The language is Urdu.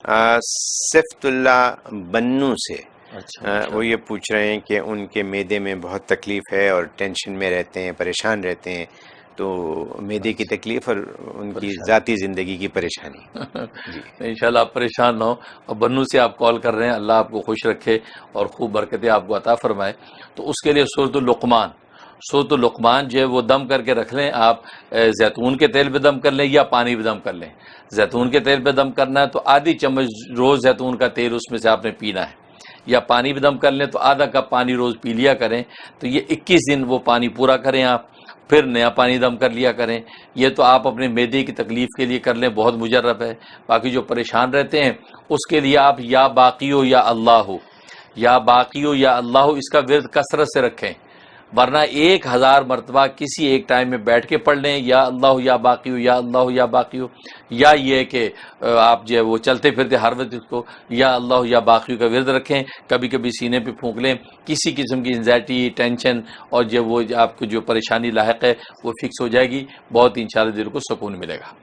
صفت اللہ بنو سے اچھا وہ یہ پوچھ رہے ہیں کہ ان کے معدے میں بہت تکلیف ہے اور ٹینشن میں رہتے ہیں، پریشان رہتے ہیں، تو معدے کی تکلیف اور ان کی ذاتی زندگی کی پریشانی. جی انشاءاللہ آپ پریشان نہ ہو، اور بنو سے آپ کال کر رہے ہیں، اللہ آپ کو خوش رکھے اور خوب برکتیں آپ کو عطا فرمائے. تو اس کے لیے سورۃ اللقمان جو ہے وہ دم کر کے رکھ لیں. آپ زیتون کے تیل پہ دم کر لیں یا پانی پہ دم کر لیں. زیتون کے تیل پہ دم کرنا ہے تو آدھی چمچ روز زیتون کا تیل اس میں سے آپ نے پینا ہے، یا پانی پہ دم کر لیں تو آدھا کپ پانی روز پی لیا کریں. تو یہ 21 دن وہ پانی پورا کریں آپ، پھر نیا پانی دم کر لیا کریں. یہ تو آپ اپنے معدے کی تکلیف کے لیے کر لیں، بہت مجرب ہے. باقی جو پریشان رہتے ہیں اس کے لیے آپ یا باقی ہو یا اللہ ہو، یا باقی ہو یا اللہ ہو، اس کا ورد کثرت سے رکھیں. ورنہ 1000 مرتبہ کسی ایک ٹائم میں بیٹھ کے پڑھ لیں، یا اللہ ہو یا باقی ہو، یا اللہ ہو یا باقی ہو. یا یہ کہ آپ جو ہے وہ چلتے پھرتے ہر وقت اس کو یا اللہ ہو یا باقی ہو کا ورد رکھیں. کبھی کبھی سینے پہ پھونک لیں. کسی قسم کی انزائٹی، ٹینشن اور جو وہ آپ کو جو پریشانی لاحق ہے وہ فکس ہو جائے گی. بہت انشاءاللہ دل کو سکون ملے گا.